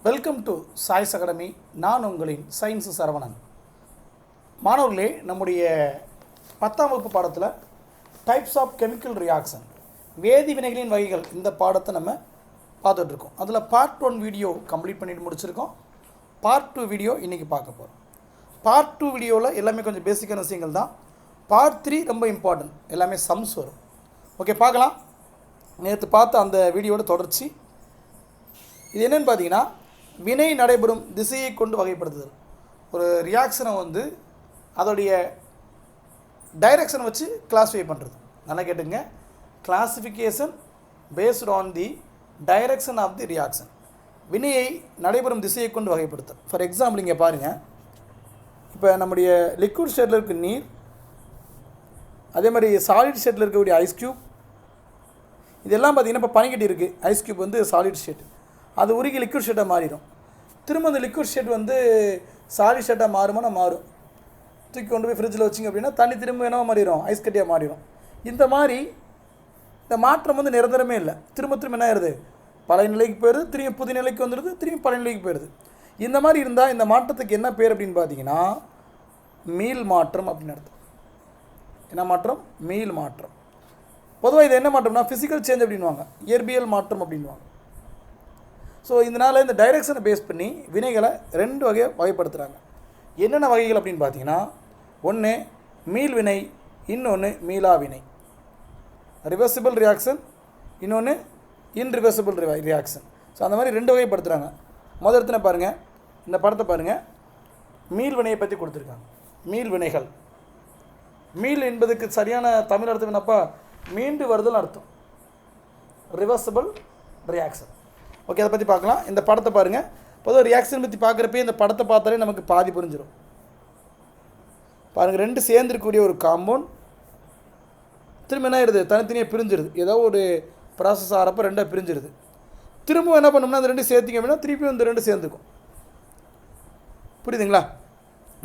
Welcome to choice academy. நான் உங்களின் science Saravanan. மாணவர்களே, நம்முடைய 10ஆம் வகுப்பு பாடத்தில் டைப்ஸ் ஆஃப் கெமிக்கல் ரியாக்ஷன், வேதி வினைகளின் வகைகள், இந்த பாடத்தை நம்ம பார்த்துட்ருக்கோம். அதில் பார்ட் 1 வீடியோ கம்ப்ளீட் பண்ணிட்டு முடிச்சிருக்கோம். பார்ட் 2 வீடியோ இன்றைக்கி பார்க்க போகிறோம். பார்ட் 2 வீடியோவில் எல்லாமே கொஞ்சம் பேசிக்கான விஷயங்கள் தான். பார்ட் 3 ரொம்ப இம்பார்ட்டன்ட், எல்லாமே சம்ஸ் வரும். ஓகே, பார்க்கலாம். நேற்று பார்த்த அந்த வீடியோட தொடர்ச்சி இது என்னென்னு பார்த்தீங்கன்னா, வினை நடைபெறும் திசையை கொண்டு வகைப்படுத்துதல். ஒரு ரியாக்ஷனை அதோடைய டைரக்ஷனை வச்சு கிளாஸிஃபை பண்ணுறது. நல்லா கேட்டுங்க, classification based on the direction of the reaction. வினையை நடைபெறும் திசையை கொண்டு வகைப்படுத்தல். ஃபார் எக்ஸாம்பிள் இங்கே பாருங்கள், இப்போ நம்முடைய லிக்விட் ஸ்டேட்டில் இருக்க நீர், அதே மாதிரி சாலிட் ஸ்டேட்டில் இருக்கக்கூடிய ஐஸ் க்யூப், இதெல்லாம் பார்த்திங்கன்னா இப்போ பனிக்கட்டி இருக்குது. ஐஸ் க்யூப் சாலிட் ஸ்டேட், அது உருகி லிக்விட் ஸ்டேட்டாக மாறிடும். திரும்ப அந்த லிக்விட் ஸ்டேட் சாலிட் ஸ்டேட்டாக மாறுமானா மாறும். தூக்கி கொண்டு போய் ஃப்ரிட்ஜில் வச்சிங்க அப்படின்னா தண்ணி திரும்ப என்னவோ மாறிடும், ஐஸ் கட்டியாக மாறிடும். இந்த மாதிரி இந்த மாற்றம் நிரந்தரமே இல்லை. திரும்ப திரும்ப என்ன ஆயிடுது, பழைய நிலைக்கு போயிடுது, திரும்பி புதிய நிலைக்கு வந்துடுது, திரும்பி பழைய நிலைக்கு போயிடுது. இந்த மாதிரி இருந்தால் இந்த மாற்றத்துக்கு என்ன பேர் அப்படின்னு பார்த்தீங்கன்னா மீள் மாற்றம் அப்படின்னு அர்த்தம். என்ன மாற்றம்? மீள் மாற்றம். பொதுவாக இது என்ன மாற்றம்னா ஃபிசிக்கல் சேஞ்ச் அப்படின்வாங்க, இயற்பியல் மாற்றம் அப்படின்வாங்க. ஸோ இதனால் இந்த டைரெக்ஷனை பேஸ் பண்ணி வினைகளை 2 வகையை வகைப்படுத்துகிறாங்க. என்னென்ன வகைகள் அப்படின்னு பார்த்தீங்கன்னா, ஒன்று மீள் வினை, இன்னொன்று மீளா வினை. ரிவர்சிபிள் ரியாக்ஷன், இன்னொன்று இன்ரிவர்சிபிள் ரியாக்ஷன். ஸோ அந்த மாதிரி 2 வகைப்படுத்துகிறாங்க. முதல் இடத்துல பாருங்கள், இந்த படத்தை பாருங்கள், மீள் வினையை பற்றி கொடுத்துருக்காங்க. மீள் வினைகள். மீள் என்பதுக்கு சரியான தமிழ் அர்த்தம் என்னப்பா? மீண்டு வருதல் அர்த்தம். Reversible reaction. ஓகே, அதை பற்றி பார்க்கலாம். இந்த படத்தை பாருங்கள். பொதுவாக ரியாக்ஷன் பற்றி பார்க்குறப்பே இந்த படத்தை பார்த்தாலே நமக்கு பாதி புரிஞ்சிடும். பாருங்கள், 2 சேர்ந்துருக்கக்கூடிய ஒரு காம்பவுண்ட் திரும்ப என்ன ஆயிடுது, தனித்தனியாக பிரிஞ்சிடுது. ஏதோ ஒரு ப்ராசஸ் ஆகிறப்ப 2ஆக பிரிஞ்சிடுது. திரும்ப என்ன பண்ணோம்னா அந்த 2 சேர்த்திங்க அப்படின்னா திருப்பி இந்த 2 சேர்ந்துக்கும். புரியுதுங்களா?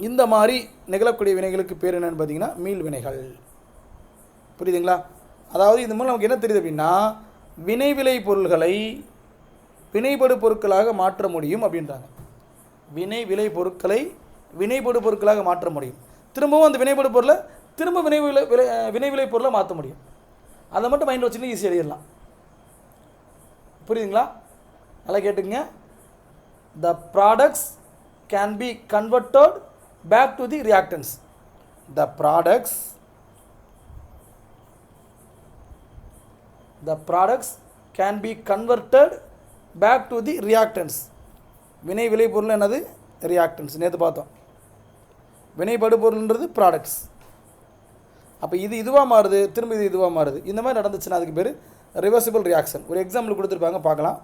இந்த மாதிரி நிகழக்கூடிய வினைகளுக்கு பேர் என்னென்னு பார்த்தீங்கன்னா மீள் வினைகள். புரியுதுங்களா? அதாவது இது மூலம் நமக்கு என்ன தெரியுது அப்படின்னா, வினைவிளை பொருள்களை வினைபடு பொருட்களாக மாற்ற முடியும் அப்படின்றாங்க. வினைவிளை பொருட்களை வினைபடு பொருட்களாக மாற்ற முடியும். திரும்பவும் அந்த வினைபடு பொருளை திரும்ப வினைவிளை பொருளை மாற்ற முடியும். அதை மட்டும் மைண்டில் வச்சுன்னு ஈஸியாக எழுதிடலாம். புரியுதுங்களா? நல்லா கேட்டுங்க. The products can be converted back to the reactants. The products can be converted back to the reactants. வினை விளை பொருள் என்னது? ரியாக்டன்ஸ். நேற்று பார்த்தோம். வினைபடு பொருள்ன்றது ப்ராடக்ட்ஸ். அப்போ இது இதுவாக மாறுது, திரும்ப இது இதுவாக மாறுது. இந்த மாதிரி நடந்துச்சுன்னா அதுக்கு பேர் ரிவர்சிபிள் ரியாக்ஷன். ஒரு எக்ஸாம்பிள் கொடுத்துருப்பாங்க, பார்க்கலாம்.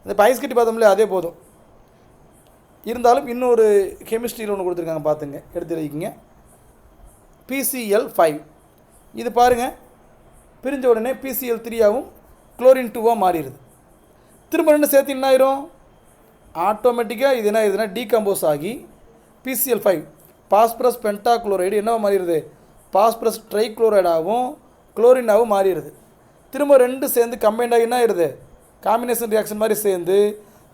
இந்த ஐஸ் கட்டி பார்த்தோம்ல, அதே போதும். இருந்தாலும் இன்னொரு கெமிஸ்ட்ரியில் ஒன்று கொடுத்துருக்காங்க, பார்த்துங்க, எடுத்து வைக்கிங்க. PCl5. இது பாருங்கள், பிரிஞ்ச உடனே PCl3ஆகவும் குளோரின் 2ஆக மாறிடுது. திரும்ப 2 சேர்த்து என்ன ஆயிரும், ஆட்டோமேட்டிக்காக இது என்ன ஆயிடுதுன்னா டீகம்போஸ் ஆகி PCl5 பாஸ்பரஸ் பென்டாக்ளோரைடு என்ன மாறிடுது, பாஸ்பரஸ் ட்ரைக்ளோரைடாகவும் குளோரினாகவும் மாறிடுது. திரும்ப 2 சேர்ந்து கம்பைண்ட் ஆகி என்ன ஆயிடுது, காம்பினேஷன் ரியாக்ஷன் மாதிரி சேர்ந்து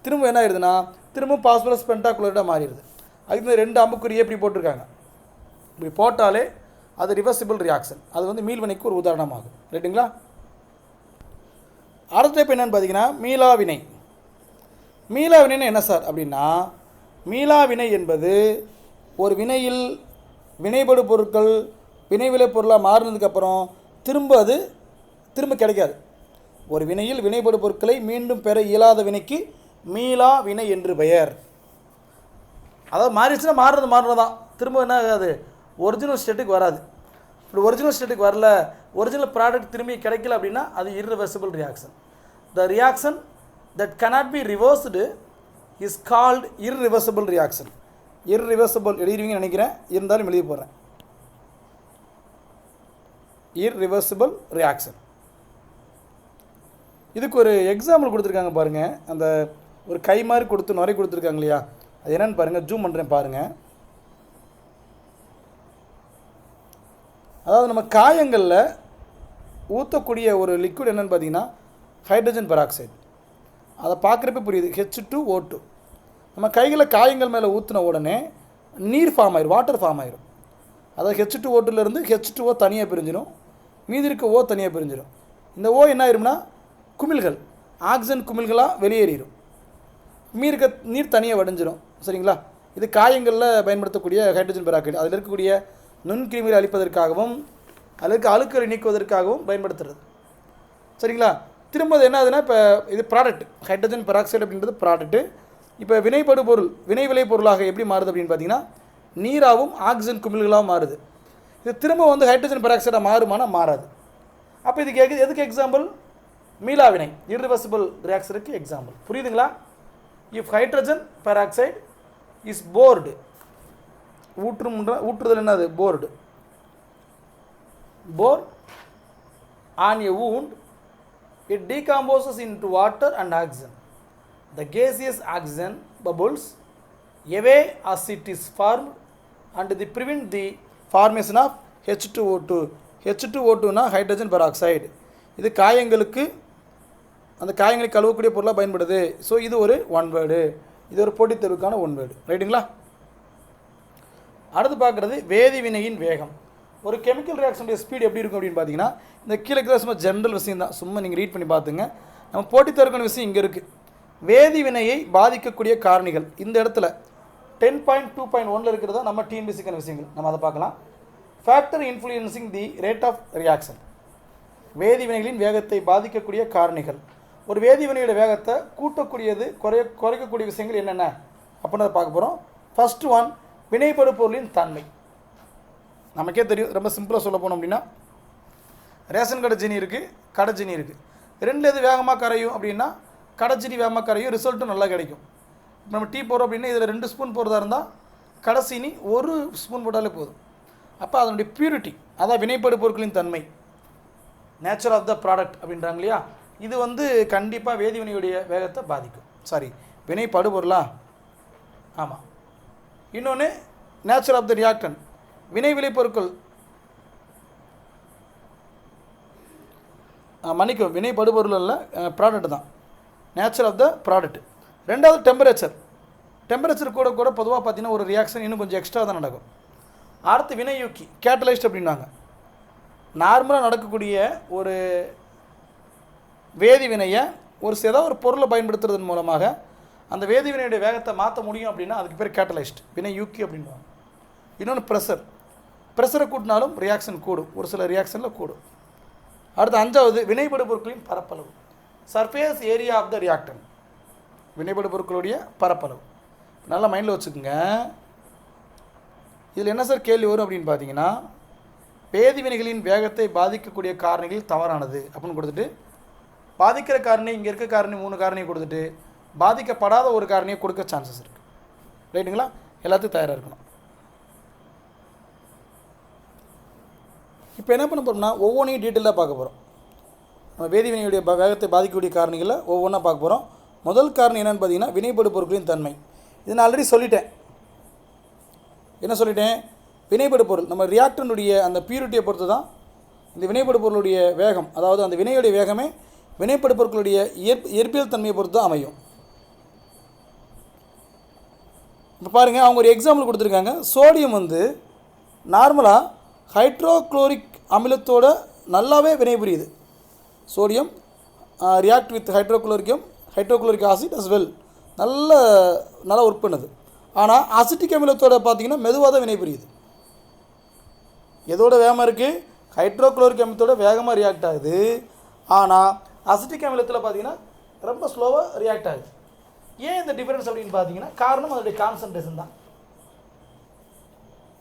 திரும்ப என்ன ஆயிடுதுன்னா திரும்ப பாஸ்பரஸ் பென்டாக்ளோரைடாக மாறிடுது. அதுக்கு இந்த 2 அம்புக்குறியை எப்படி போட்டிருக்காங்க. இப்படி போட்டாலே அது ரிவர்சிபிள் ரியாக்ஷன். அது மீள்வினைக்கு ஒரு உதாரணமாகும். ரைட்டுங்களா? அடுத்த டைப் என்னென்னு பார்த்தீங்கன்னா மீளாவினை. மீளாவினைன்னு என்ன சார் அப்படின்னா, மீளாவினை என்பது ஒரு வினையில் வினைபடு பொருட்கள் வினைவிளை பொருளாக மாறினதுக்கப்புறம் திரும்ப கிடைக்காது. ஒரு வினையில் வினைபடு பொருட்களை மீண்டும் பெற இயலாத வினைக்கு மீளா வினை என்று பெயர். அதாவது மாறிடுச்சுன்னா மாறுறது தான். திரும்ப என்ன ஆகாது, ஒரிஜினல் ஸ்டேட்டுக்கு வராது. இப்படி ஒரிஜினல் ஸ்டேட்டுக்கு வரல, ஒரிஜினல் ப்ராடக்ட் திரும்பி கிடைக்கல அப்படின்னா அது irreversible reaction. The reaction that cannot be reversed is called irreversible reaction. Irreversible எழுதிருவீங்கன்னு நினைக்கிறேன், இருந்தாலும் எழுதி போடுறேன். Irreversible reaction. இதுக்கு ஒரு எக்ஸாம்பிள் கொடுத்துருக்காங்க பாருங்கள். அந்த ஒரு கை மாதிரி கொடுத்து நுரை கொடுத்துருக்காங்க இல்லையா, அது என்னென்னு பாருங்கள். ஜூம் பண்ணுறேன் பாருங்கள். அதாவது நம்ம காயங்களில் ஊற்றக்கூடிய ஒரு லிக்விட் என்னென்னு பார்த்தீங்கன்னா ஹைட்ரஜன் பெராக்சைடு. அதை பார்க்குறப்ப புரியுது, H2O2. நம்ம கைகளில் காயங்கள் மேலே ஊற்றின உடனே நீர் ஃபார்ம் ஆயிரும், வாட்டர் ஃபார்ம் ஆயிரும். அதாவது H2O2லேருந்து H2O தனியாக பிரிஞ்சிடும், மீதி இருக்க O தனியாக பிரிஞ்சிடும். இந்த O என்ன ஆயிரும்னா குமிழ்கள், ஆக்சிஜன் குமிழ்களாக வெளியேறிடும், மீதி இருக்க நீர் தனியாக வடிஞ்சிடும். சரிங்களா? இது காயங்களில் பயன்படுத்தக்கூடிய ஹைட்ரஜன் பெராக்சைடு. அதில் இருக்கக்கூடிய நுண்கிருமிகளை அழிப்பதற்காகவும் அதில் இருக்க அழுக்களை நீக்குவதற்காகவும் பயன்படுத்துறது. சரிங்களா? திரும்ப அது என்ன ஆகுதுன்னா, இப்போ இது ப்ராடக்ட், ஹைட்ரஜன் பெராக்சைடு அப்படின்றது ப்ராடக்ட்டு. இப்போ வினைபடு பொருள் வினை விளை பொருளாக எப்படி மாறுது அப்படின்னு பார்த்தீங்கன்னா, நீராகவும் ஆக்சிஜன் குமிழ்களாகவும் மாறுது. இது திரும்ப வந்து ஹைட்ரஜன் பெராக்சைடாக மாறுமானா மாறாது. அப்போ இதுக்கு எதுக்கு எக்ஸாம்பிள்? மீளா வினை, இர்ரிவர்சிபிள் ரியாக்ஷனுக்கு எக்ஸாம்பிள். புரியுதுங்களா? If hydrogen peroxide is poured, ஊற்றுதல் என்னது? Poured. Bore on a wound, it decomposes into water and oxygen. The gaseous oxygen bubbles away as it is formed and they prevent the formation of H2O2. H2O2 னா hydrogen peroxide. இது காயங்களுக்கு, அந்த காயங்களை கழுவக்கூடிய பொருளாக பயன்படுது. So இது ஒரு one word, இது ஒரு போட்டித் தேர்வுக்கான ஒன் வேர்டு. ரைட்டுங்களா? அடுத்து பார்க்குறது வேதிவினையின் வேகம். ஒரு கெமிக்கல் ரியாக்ஷனுடைய ஸ்பீடு எப்படி இருக்கும் அப்படின்னு பார்த்தீங்கன்னா, இந்த கீழே இருக்கிற சும்மா ஜென்ரல் விஷயம் தான், சும்மா நீங்கள் ரீட் பண்ணி பார்த்துங்க. நம்ம போட்டி தருக்கான விஷயம் இங்கே இருக்குது. வேதிவினையை பாதிக்கக்கூடிய காரணிகள் இந்த இடத்துல 10.2.1 இருக்கிறதா நம்ம டிஎன்பிசிக்கான விஷயங்கள், நம்ம அதை பார்க்கலாம். Factor influencing the rate of reaction, வேதிவினைகளின் வேகத்தை பாதிக்கக்கூடிய காரணிகள். ஒரு வேதிவினையோட வேகத்தை கூட்டக்கூடியது குறைக்கக்கூடிய விஷயங்கள் என்னென்ன அப்படின்னு அதை பார்க்க போகிறோம். ஃபர்ஸ்ட் ஒன், வினைபடு பொருளின் தன்மை. நமக்கே தெரியும், ரொம்ப சிம்பிளாக சொல்ல போனோம் அப்படின்னா, ரேஷன் கடை ஜீனி இருக்குது, கடை ஜீனி இருக்குது. ரெண்டு எது வேகமாக கரையும் அப்படின்னா கடை ஜீனி வேகமாக கரையும், ரிசல்ட்டும் நல்லா கிடைக்கும். இப்போ நம்ம டீ போடுறோம் அப்படின்னா இதில் 2 ஸ்பூன் போடுறதா இருந்தால் கடை சீனி 1 ஸ்பூன் போட்டாலே போதும். அப்போ அதனுடைய பியூரிட்டி, அதான் வினைப்படு பொருட்களின் தன்மை, நேச்சர் ஆஃப் த ப்ராடக்ட் அப்படின்றாங்க இல்லையா, இது வந்து கண்டிப்பாக வேதிவினையுடைய வேகத்தை பாதிக்கும். சாரி, வினைப்படு பொருளா? ஆமாம். இன்னொன்று நேச்சர் ஆஃப் த ரியாக்டன், வினை விளைபொருட்கள், மன்னிக்கும், வினை படுபொருள் அல்ல, ப்ராடக்ட் தான், நேச்சர் ஆஃப் த ப்ராடக்ட். ரெண்டாவது டெம்பரேச்சர். டெம்பரேச்சர் கூட கூட பொதுவாக பார்த்தீங்கன்னா ஒரு ரியாக்ஷன் இன்னும் கொஞ்சம் எக்ஸ்ட்ரா தான் நடக்கும். அடுத்து வினையூக்கி, கேட்டலைஸ்ட் அப்படின்னாங்க. நார்மலாக நடக்கக்கூடிய ஒரு வேதிவினையை ஏதாவது ஒரு பொருளை பயன்படுத்துறதன் மூலமாக அந்த வேதிவினையுடைய வேகத்தை மாற்ற முடியும் அப்படின்னா அதுக்கு பேர் கேட்டலைஸ்ட், வினையூக்கி அப்படின்வாங்க. இன்னொன்று ப்ரெஷர், ப்ரெஷரை கூட்டினாலும் ரியாக்ஷன் கூடும், ஒரு சில ரியாக்ஷனில் கூடும். அடுத்து அஞ்சாவது வினைபடு பொருட்களின் பரப்பளவு, சர்ஃபேஸ் ஏரியா ஆஃப் த ரியாக்டன், வினைபடு பொருட்களுடைய பரப்பளவு. நல்லா மைண்டில் வச்சுக்கோங்க. இதில் என்ன சார் கேள்வி வரும் அப்படின்னு பார்த்தீங்கன்னா, வேதிவினைகளின் வேகத்தை பாதிக்கக்கூடிய காரணிகள் தவறானது அப்படின்னு கொடுத்துட்டு, பாதிக்கிற காரணி இங்கே இருக்க காரணி 3 காரணியை கொடுத்துட்டு பாதிக்கப்படாத ஒரு காரணியை கொடுக்க சான்சஸ் இருக்குது. ரைட்டுங்களா? எல்லாத்தையும் தயாராக இருக்கணும். இப்போ என்ன பண்ண போகிறோம்னா ஒவ்வொன்றையும் டீட்டெயிலாக பார்க்க போகிறோம். நம்ம வேதிவினையுடைய வேகத்தை பாதிக்கக்கூடிய காரணிகளை ஒவ்வொன்றா பார்க்க போகிறோம். முதல் காரணம் என்னென்னு பார்த்தீங்கன்னா வினைபடு பொருட்களின் தன்மை. இது நான் ஆல்ரெடி சொல்லிட்டேன். என்ன சொல்லிட்டேன்? வினைபடு பொருள் நம்ம ரியாக்டனுடைய அந்த பியூரிட்டியை பொறுத்து தான் இந்த வினைபடு பொருளுடைய வேகம், அதாவது அந்த வினையுடைய வேகமே வினைபடு பொருட்களுடைய இயற்பியல் தன்மையை பொறுத்து தான் அமையும். இப்போ பாருங்கள், அவங்க ஒரு எக்ஸாம்பிள் கொடுத்துருக்காங்க. சோடியம் வந்து நார்மலாக ஹைட்ரோக்ளோரிக் அமிலத்தோட நல்லாவே வினைபுரியுது. Sodium react with hydrochloric acid as well, நல்லா ஒர்க் பண்ணுது. ஆனால் அசிட்டிக் அமிலத்தோட பார்த்திங்கன்னா மெதுவாக தான் வினைபுரியுது. எதோட வேகமாக இருக்குது? ஹைட்ரோக்ளோரிக் அமிலத்தோட வேகமாக ரியாக்ட் ஆகுது. ஆனால் அசிட்டிக் அமிலத்தில் பார்த்திங்கன்னா ரொம்ப ஸ்லோவாக ரியாக்ட் ஆகுது. ஏன் இந்த டிஃபரன்ஸ் அப்படின்னு பார்த்தீங்கன்னா காரணம் அதோடைய கான்சன்ட்ரேஷன் தான்.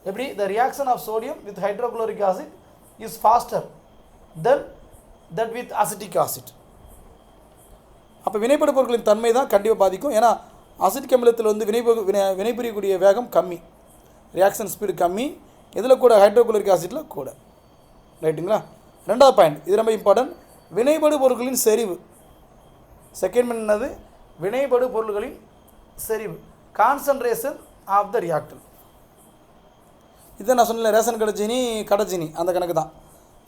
எப்படி? The reaction of sodium with hydrochloric acid is faster than that with acetic acid. அப்போ வினைபடு பொருட்களின் தன்மை தான் கண்டிப்பாக பாதிக்கும். ஏன்னா அசிட்டிக் அமிலத்தில் வந்து வினைபுரியக்கூடிய வேகம் கம்மி, ரியாக்ஷன் ஸ்பீடு கம்மி. இதில் கூட ஹைட்ரோக்ளோரிக் ஆசிட்டில் கூட. ரைட்டுங்களா? ரெண்டாவது பாயிண்ட், இது ரொம்ப இம்பார்ட்டன்ட், வினைபடு பொருட்களின் செறிவு. செகண்ட் என்னது? வினைபடு பொருள்களின் செறிவு, கான்சன்ட்ரேஷன் ஆஃப் த ரியாக்டன். இதை நான் சொன்னேன், ரேஷன் கடை ஜீனி அந்த கணக்கு தான்.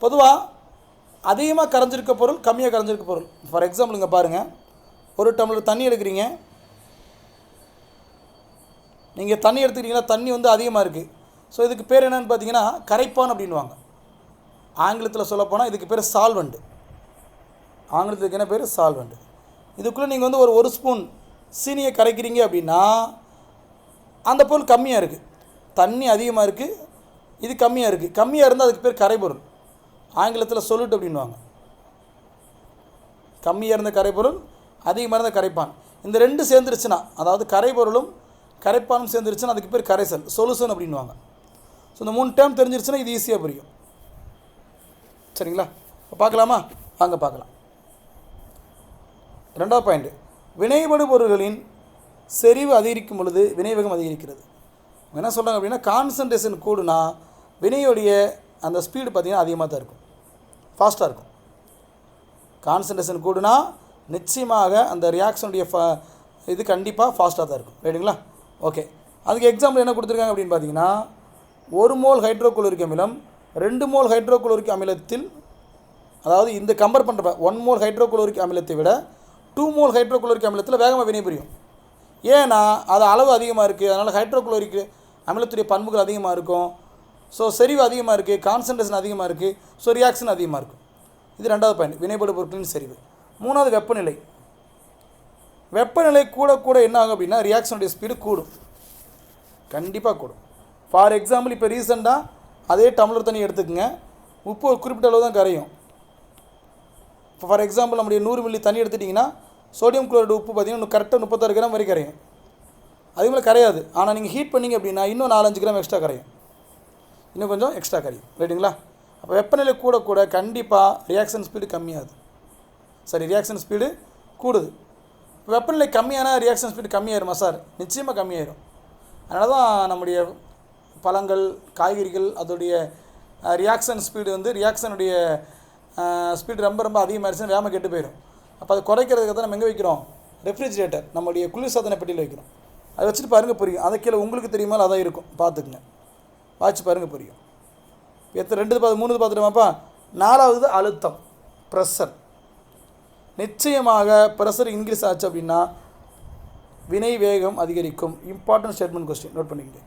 பொதுவாக அதிகமாக கரைஞ்சிருக்க பொருள், கம்மியாக கரைஞ்சிருக்க பொருள். ஃபார் எக்ஸாம்பிள் இங்கே பாருங்கள், ஒரு டம்ளர் தண்ணி எடுக்கிறீங்க, நீங்கள் தண்ணி எடுத்துக்கிட்டிங்கன்னா தண்ணி வந்து அதிகமாக இருக்குது. ஸோ இதுக்கு பேர் என்னென்னு பார்த்தீங்கன்னா கரைப்பான் அப்படின்வாங்க. ஆங்கிலத்தில் சொல்லப்போனால் இதுக்கு பேர் சால்வெண்ட். ஆங்கிலத்துக்கு என்ன பேர்? சால்வெண்ட். இதுக்குள்ளே நீங்கள் வந்து ஒரு ஸ்பூன் சீனியை கரைக்கிறீங்க அப்படின்னா அந்த பொருள் கம்மியாக இருக்குது. தண்ணி அதிகமாக இருக்குது, இது கம்மியாக இருக்குது. கம்மியாக இருந்தால் அதுக்கு பேர் கரைபொருள். ஆங்கிலத்தில் சொல்லிட்டு அப்படின்வாங்க. கம்மியாக இருந்த கரைபொருள், அதிகமாக இருந்த கரைப்பான். இந்த ரெண்டு சேர்ந்துருச்சுன்னா, அதாவது கரைபொருளும் கரைப்பானும் சேர்ந்துருச்சுன்னா அதுக்கு பேர் கரைசல், சொல்யூஷன் அப்படின்வாங்க. ஸோ இந்த 3 டேர்ம் தெரிஞ்சிருச்சுன்னா இது ஈஸியாக புரியும். சரிங்களா? இப்போ பார்க்கலாமா? வாங்க பார்க்கலாம். 2வது பாயிண்ட், வினைபடு பொருள்களின் செறிவு அதிகரிக்கும் பொழுது வினைவேகம் அதிகரிக்கிறது. என்ன சொல்கிறாங்க அப்படின்னா, கான்சன்ட்ரேஷன் கூடுனா வினையுடைய அந்த ஸ்பீடு பார்த்திங்கன்னா அதிகமாக தான் இருக்கும், ஃபாஸ்ட்டாக இருக்கும். கான்சன்ட்ரேஷன் கூடுனா நிச்சயமாக அந்த ரியாக்ஷனுடைய இது கண்டிப்பாக ஃபாஸ்ட்டாக தான் இருக்கும். ரைட்டுங்களா? ஓகே. அதுக்கு எக்ஸாம்பிள் என்ன கொடுத்துருக்காங்க அப்படின்னு பார்த்தீங்கன்னா, 1 மோல் ஹைட்ரோகுளோரிக் அமிலம் 2 மோல் ஹைட்ரோகுளோரிக் அமிலத்தில், அதாவது இந்த கம்பேர் பண்ணுறப்ப 1 மோல் ஹைட்ரோகுளோரிக் அமிலத்தை விட 2 மோல் ஹைட்ரோகுளோரிக் அமிலத்தில் வேகமாக வினைபுரியும். ஏன்னா அது அளவு அதிகமாக இருக்குது, அதனால் ஹைட்ரோகுளோரிக் அமிலத்துடைய பண்புகள் அதிகமாக இருக்கும். ஸோ செறிவு அதிகமாக இருக்குது, கான்சன்ட்ரேஷன் அதிகமாக இருக்குது, ஸோ ரியாக்ஷன் அதிகமாக இருக்கும். இது 2வது பாயிண்ட், வினைபடு பொருட்களின் செறிவு. 3வது வெப்பநிலை. வெப்பநிலை கூட கூட என்ன ஆகும் அப்படின்னா ரியாக்ஷனுடைய ஸ்பீடு கூடும், கண்டிப்பாக கூடும். ஃபார் எக்ஸாம்பிள் இப்போ ரீசெண்டாக அதே டம்ளர் தண்ணி எடுத்துக்கோங்க, உப்பு ஒரு குறிப்பிட்ட அளவு தான் கரையும். இப்போ ஃபார் எக்ஸாம்பிள் நம்முடைய 100 மில்லி தண்ணி எடுத்துட்டிங்கன்னா சோடியம் குளோரைடு உப்பு பார்த்திங்கன்னா கரெக்டாக 36 கிராம் வரை கரையும். அதே மாதிரி கரையாது. ஆனால் நீங்கள் ஹீட் பண்ணிங்க அப்படின்னா இன்னும் 4-5 கிராம் எக்ஸ்ட்ரா கரையும், இன்னும் கொஞ்சம் எக்ஸ்ட்ரா கரையும். ரைட்டுங்களா? அப்போ வெப்பநிலை கூட கூட கண்டிப்பாக ரியாக்ஷன் ஸ்பீடு கம்மியாகுது, சரி ரியாக்ஷன் ஸ்பீடு கூடுது. வெப்பநிலை கம்மியான ரியாக்ஷன் ஸ்பீடு கம்மியாயிருமா சார்? நிச்சயமாக கம்மியாயிரும். அதனால தான் நம்முடைய பழங்கள், காய்கறிகள் அதோடைய ரியாக்ஷன் ஸ்பீடு வந்து ரியாக்ஷனுடைய ஸ்பீடு ரொம்ப ரொம்ப அதிகமாகிடுச்சுன்னா வேகமாக கெட்டு போயிடும். அப்போ அதை குறைக்கிறதுக்கு தான் நம்ம எங்கே வைக்கிறோம்? ரெஃப்ரிஜிரேட்டர், நம்மளுடைய குளிர்சாதன பெட்டியில் வைக்கிறோம். அதை வச்சுட்டு பாருங்கள் புரியும். அதை கீழே உங்களுக்கு தெரியுமா அதான் இருக்கும், பார்த்துக்குங்க, வாட்சி பாருங்கள் புரியும். 2 பார்த்துட்டோமாப்பா. 4வது அழுத்தம், ப்ரெஷர். நிச்சயமாக ப்ரெஷர் இன்க்ரீஸ் ஆச்சு அப்படின்னா வினை வேகம் அதிகரிக்கும். இம்பார்ட்டன்ட் ஸ்டேட்மெண்ட் கொஸ்டின் நோட் பண்ணிக்கிங்க.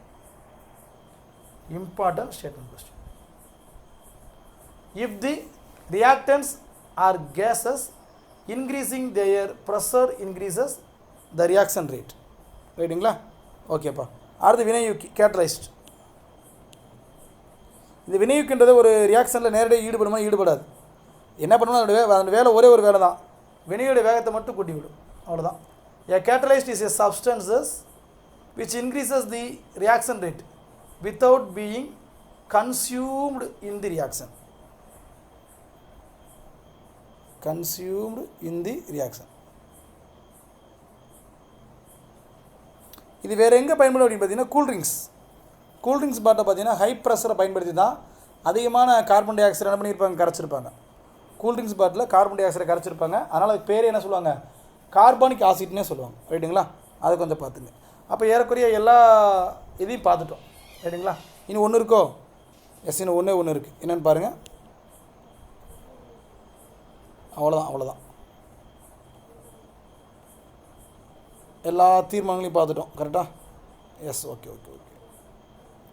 Important statement question. If the reactants are gases, increasing their pressure increases the reaction rate. ரைட்டுங்களா? ஓகேப்பா. அடுத்து வினையூக்கி, கேட்டலைஸ்ட். இந்த வினையூக்கின்றது ஒரு ரியாக்ஷனில் நேரடியாக ஈடுபடுமா? ஈடுபடாது. என்ன பண்ணணும்? அந்த வேலை ஒரே ஒரு வேலை தான், வினையோட வேகத்தை மட்டும் கூட்டி விடும், அவ்வளோதான். A catalyst is a substance which increases the reaction rate without being consumed in the reaction. Consumed in the reaction. இது வேறு எங்கே பயன்படும் அப்படின்னு பார்த்தீங்கன்னா கூல்ட்ரிங்க்ஸ் பாட்டில் பார்த்தீங்கன்னா ஹை ப்ரெஷரை பயன்படுத்தி தான் அதிகமான கார்பன் டை ஆக்சைடு என்ன பண்ணியிருப்பாங்க? கரைச்சிருப்பாங்க. கூல்ட்ரிங்க்ஸ் பாட்டில் கார்பன் டை ஆக்சைடை கரைச்சிருப்பாங்க. அதனால் அதுக்கு பேர் என்ன சொல்லுவாங்க? கார்பானிக் ஆசிட்னே சொல்லுவாங்க. ரைட்டுங்களா? அதை கொஞ்சம் பார்த்துங்க. அப்போ ஏறக்குறைய எல்லா இதையும் பார்த்துட்டோம். ரைட்டுங்களா? இன்னும் ஒன்று இருக்கோ? எஸ், இன்னும் ஒன்று இருக்குது. என்னென்னு பாருங்கள். அவ்வளோதான். எல்லா தீர்மானங்களையும் பார்த்துட்டோம். கரெக்டாக? எஸ், ஓகே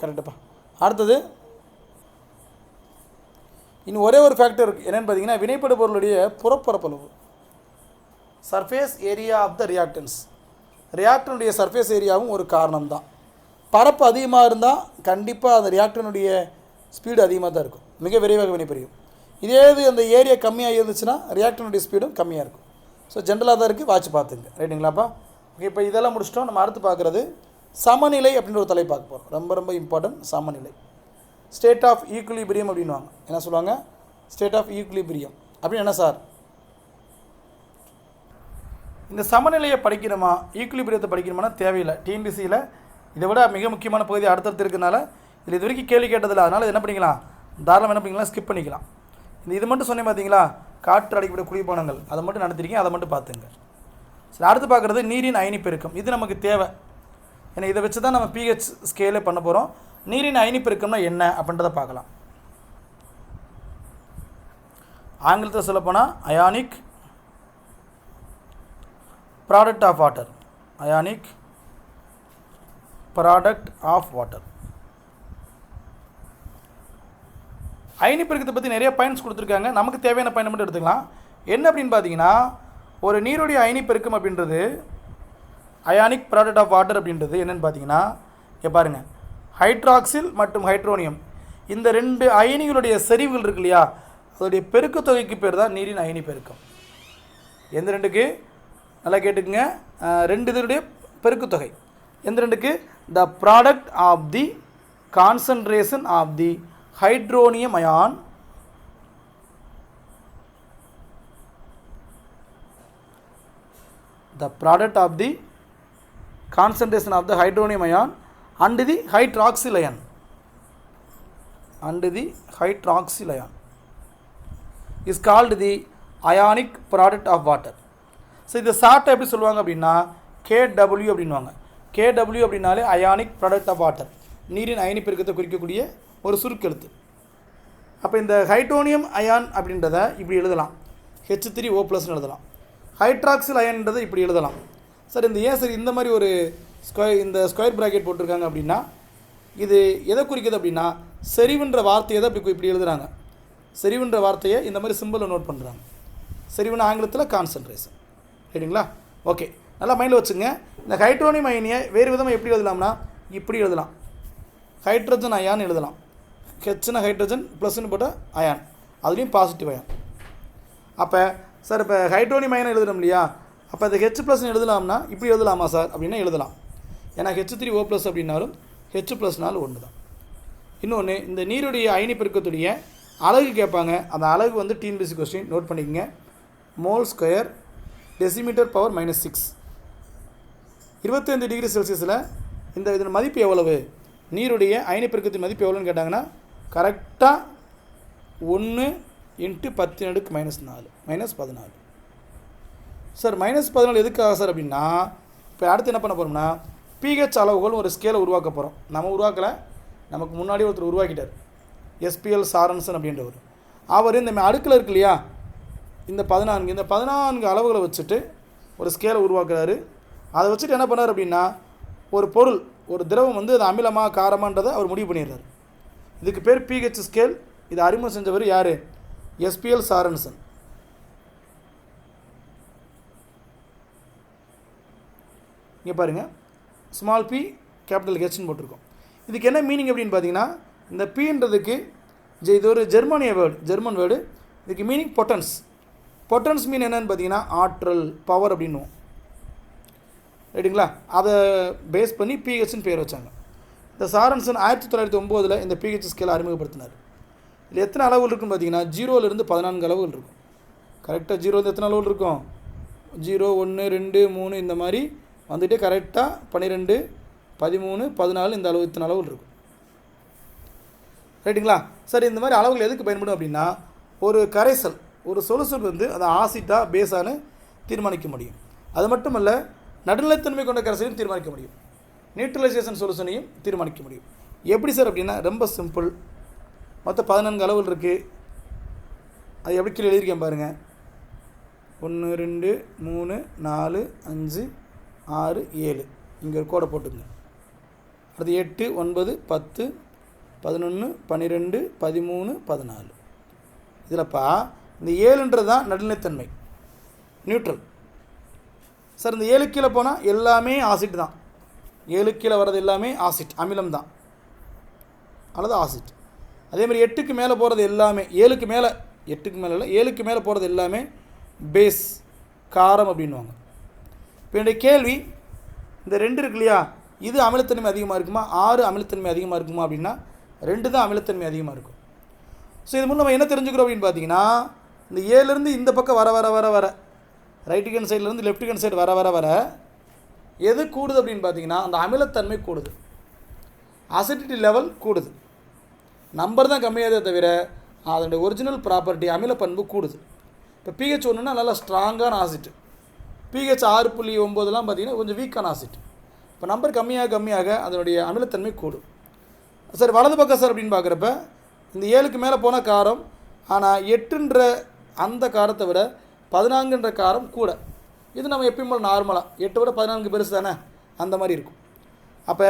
கரெக்டுப்பா. அடுத்தது இன்னும் ஒரே ஒரு ஃபேக்டர் இருக்குது. என்னென்னு பார்த்தீங்கன்னா வினைப்படு பொருளுடைய புறப்பரப்பளவு, surface area of the reactants. ரியாக்டனுடைய சர்ஃபேஸ் ஏரியாவும் ஒரு காரணம் தான். பரப்பு அதிகமாக இருந்தால் கண்டிப்பாக அந்த ரியாக்டனுடைய ஸ்பீடு அதிகமாக தான் இருக்கும், மிக விரைவாக வினைபுரியும். இதே இது அந்த ஏரியா கம்மியாக இருந்துச்சுன்னா ரியாக்டனுடைய ஸ்பீடும் கம்மியாக இருக்கும். ஸோ ஜென்ரலாக தான் இருக்குது, வாட்ச் பார்த்துங்க. ரைட்டுங்களாப்பா? ஓகே, இப்போ இதெல்லாம் முடிச்சிட்டோம். நம்ம அடுத்து பார்க்குறது சமநிலை அப்படின்ற ஒரு தலை பார்க்க போகிறோம். ரொம்ப ரொம்ப இம்பார்ட்டன்ட், சமநிலை. ஸ்டேட் ஆஃப் ஈக்குலிபிரியம் அப்படின்வாங்க. என்ன சொல்லுவாங்க? ஸ்டேட் ஆஃப் ஈக்குலிபிரியம் அப்படின்னு என்ன சார்? இந்த சமநிலையை படிக்கணுமா, ஈக்குலிபிரியத்தை படிக்கணுமானா தேவையில்லை. டிஎன்பிசியில் இதை விட மிக முக்கியமான பகுதி அடுத்தடுத்து இருக்கிறதுனால இதில் இது வரைக்கும் கேள்வி கேட்டதில்லை. அதனால் என்ன பண்ணிக்கலாம்? தாராளமாக என்ன பண்ணிக்கலாம்? ஸ்கிப் பண்ணிக்கலாம். இது மட்டும் சொன்னேன் பார்த்தீங்களா, காற்று அடைக்கப்பட்ட குளிர்பானங்கள், அதை மட்டும் நடத்திருக்கேன், அதை மட்டும் பார்த்துங்க. சரி, அடுத்து பார்க்குறது நீரின் அயனி பெருக்கம். இது நமக்கு தேவை, ஏன்னா இதை வச்சு தான் நம்ம பிஹெச் ஸ்கேலே பண்ண போகிறோம். நீரின் அயனி பெருக்கம்னா என்ன அப்படின்றத பார்க்கலாம். ஆங்கிலத்தில் சொல்லப்போனால் ionic product of water, ionic product of water. அயனி பெருக்கத்தை பற்றி நிறைய பாயிண்ட்ஸ் கொடுத்துருக்காங்க. நமக்கு தேவையான பாயிண்ட் மட்டும் எடுத்துக்கலாம். என்ன அப்படின்னு பார்த்தீங்கன்னா, ஒரு நீருடைய அயனி பெருக்கம் அப்படின்றது, அயானிக் ப்ராடக்ட் ஆஃப் வாட்டர் அப்படின்றது என்னென்னு பார்த்தீங்கன்னா, இங்கே பாருங்கள், ஹைட்ராக்சில் மற்றும் ஹைட்ரோனியம் இந்த 2 அயனிகளுடைய செறிவுகள் இருக்கு இல்லையா, அதோடைய பெருக்குத்தொகைக்கு பேர் தான் நீரின் அயனி பெருக்கம். எந்த 2க்கு நல்லா கேட்டுக்குங்க, 2 இதனுடைய பெருக்குத்தொகை. எந்த 2க்கு? The product of the concentration of the hydronium ion the product of the concentration of the hydronium ion and the hydroxyl ion is called the ionic product of water. So இதை ஷார்ட் எப்படி சொல்லுவாங்க அப்படின்னா KW அப்படின்வாங்க. KW அப்படின்னாலே ionic product of water, நீரின் அயனி பெருக்கத்தை குறிக்கக்கூடிய ஒரு சுருக்கெழுத்து. அப்போ இந்த ஹைட்ரோனியம் அயான் அப்படின்றத இப்படி எழுதலாம், H3O+ எழுதலாம். ஹைட்ராக்சில் அயன்றதை இப்படி எழுதலாம். சார் இந்த ஏன் சார் இந்த மாதிரி ஒரு ஸ்கொயர் ப்ராக்கெட் போட்டிருக்காங்க அப்படின்னா, இது எதை குறிக்குது அப்படின்னா, செறிவுன்ற வார்த்தையை தான் இப்படி எழுதுகிறாங்க. செறிவுன்ற வார்த்தையை இந்த மாதிரி சிம்பிளை நோட் பண்ணுறாங்க. செறிவுன்னு ஆங்கிலத்தில் கான்சன்ட்ரேஷன். சரிங்களா? ஓகே, நல்லா மைண்டில் வச்சுங்க. இந்த ஹைட்ரோனியம் அயனியை வேறு விதமாக எப்படி எழுதலாம்னா, இப்படி எழுதலாம். ஹைட்ரஜன் அயான் எழுதலாம். ஹெச்னா ஹைட்ரஜன், ப்ளஸ்ன்னு போட்டால் அயான், அதுலேயும் பாசிட்டிவ் அயான். அப்போ சார் இப்போ ஹைட்ரோனியம் அயன் எழுதுறோம் இல்லையா, அப்போ அது H+ எழுதலாம்னா இப்படி எழுதலாமா சார் அப்படின்னா எழுதலாம். ஏன்னா H3O+ அப்படின்னாலும் H+னாலும் ஒன்று தான். இன்னொன்று, இந்த நீருடைய அயனி பெருக்கத்துடைய அலகு கேட்பாங்க. அந்த அலகு வந்து TNPSC கொஸ்டின் நோட் பண்ணிக்கங்க. Mole square decimetre power -6. 25 degree செல்சியஸில் இதன் மதிப்பு எவ்வளவு, நீருடைய அயனி பெருக்கத்தின் மதிப்பு எவ்வளோன்னு கேட்டாங்கன்னா கரெக்டாக 1 × 10⁻⁴ -14. சார் -14 எதுக்காக சார் அப்படின்னா, இப்போ அடுத்து என்ன பண்ண போகிறோம்னா, pH அளவுகள் ஒரு ஸ்கேலை உருவாக்க போகிறோம். நம்ம உருவாக்கலை, நமக்கு முன்னாடி ஒருத்தர் உருவாக்கிட்டார், SPL சாரன்சன் அப்படின்றவர். அவர் இந்த அடுக்கில் இருக்கு இல்லையா, இந்த 14 அளவுகளை வச்சுட்டு ஒரு ஸ்கேலை உருவாக்குறாரு. அதை வச்சுட்டு என்ன பண்ணார் அப்படின்னா, ஒரு பொருள், ஒரு திரவம் வந்து அது அமிலமாக காரமான்றதை அவர் முடிவு பண்ணிடுறாரு. இதுக்கு பேர் pH ஸ்கேல். இதை அறிமுகம் செஞ்சவர் யார்? SPL சாரன்சன். இங்கே பாருங்கள், ஸ்மால் p கேபிட்டல் Hன்னு போட்டிருக்கோம். இதுக்கு என்ன மீனிங் அப்படின்னு பார்த்தீங்கன்னா, இந்த பீன்றதுக்கு இது ஒரு ஜெர்மன் வேர்டு. இதுக்கு மீனிங் பொட்டன்ஸ். பொட்டன்ஸ் மீன் என்னன்னு பார்த்தீங்கன்னா ஆற்றல், பவர் அப்படின்னுவோம். ரைட்டுங்களா? அதை பேஸ் பண்ணி pHன்னு பேர் வச்சாங்க. இந்த சாரன்சன் 1909 இந்த pH ஸ்கேலை அறிமுகப்படுத்தினார். இதில் எத்தனை அளவுகள் இருக்குன்னு பார்த்தீங்கன்னா 0லேருந்து 14 அளவுகள் இருக்கும். கரெக்டாக 0 எத்தனை அளவுகள் இருக்கும்? 0, 1, 2, 3 இந்த மாதிரி வந்துட்டு கரெக்டாக 12, 13, 14 இந்த அளவு இத்தனை அளவுகள் இருக்கும். ரைட்டுங்களா? சரி, இந்த மாதிரி அளவுகள் எதுக்கு பயன்படும் அப்படின்னா, ஒரு கரைசல், ஒரு சொல்யூஷன் வந்து அதை ஆசிட்டாக பேஸானு தீர்மானிக்க முடியும். அது மட்டும் இல்லை, நடுநிலைத்தன்மை கொண்ட கரைசலையும் தீர்மானிக்க முடியும், நியூட்ரலைசேஷன் சொல்யூஷனையும் தீர்மானிக்க முடியும். எப்படி சார் அப்படின்னா ரொம்ப சிம்பிள். மொத்தம் 14 அளவுகள் இருக்குது. அது எப்படி கீழே எழுதியிருக்கேன் பாருங்கள். 1, 2, 3, 4, 5, 6, 7 இங்கே ஒரு கோடை போட்டுங்க. அடுத்து 8, 9, 10, 11, 12, 13, 14. இதில்ப்பா இந்த 7ன்றது தான் நடுநிலைத்தன்மை, நியூட்ரல். சார் இந்த 7 கீழே போனால் எல்லாமே ஆசிட் தான். 7 கீழே வர்றது எல்லாமே ஆசிட், அமிலம் தான், அல்லது ஆசிட். அதேமாதிரி 8க்கு மேலே போகிறது எல்லாமே, 7க்கு மேலே, 8க்கு மேலே இல்லை, 7க்கு மேலே போகிறது எல்லாமே பேஸ், காரம் அப்படின்வாங்க. இப்போ என்னுடைய கேள்வி, இந்த 2 இருக்கு இல்லையா, இது அமிலத்தன்மை அதிகமாக இருக்குமா, 6 அமிலத்தன்மை அதிகமாக இருக்குமா அப்படின்னா 2 தான் அமிலத்தன்மை அதிகமாக இருக்கும். ஸோ இது மூலம் நம்ம என்ன தெரிஞ்சுக்கிறோம் அப்படின்னு பார்த்தீங்கன்னா, இந்த 7லேருந்து இந்த பக்கம் வர வர வர வர ரைட் ஹேண்ட் சைட்லேருந்து லெஃப்ட் ஹேண்ட் சைடு வர வர வர எது கூடுது அப்படின்னு பார்த்தீங்கன்னா அந்த அமிலத்தன்மை கூடுது, அசிடிட்டி லெவல் கூடுது. நம்பர் தான் கம்மியாதே தவிர அதனுடைய ஒரிஜினல் ப்ராப்பர்ட்டி அமில பண்பு கூடுது. இப்போ pH 1னா நல்லா ஸ்ட்ராங்கான ஆசிட், pH 6.9லாம் பார்த்தீங்கன்னா கொஞ்சம் வீக்கான ஆசிட். இப்போ நம்பர் கம்மியாக அதனுடைய அமிலத்தன்மை கூடும். சார் வலது பக்கம் சார் அப்படின்னு பார்க்குறப்ப இந்த 7க்கு மேலே போனால் காரம், ஆனால் 8ன்ற அந்த காரத்தை விட 14ன்ற காரம் கூட. இது நம்ம எப்பயும் போல் நார்மலாக 8 விட 14 பெருசு தானே, அந்த மாதிரி இருக்கும். அப்போ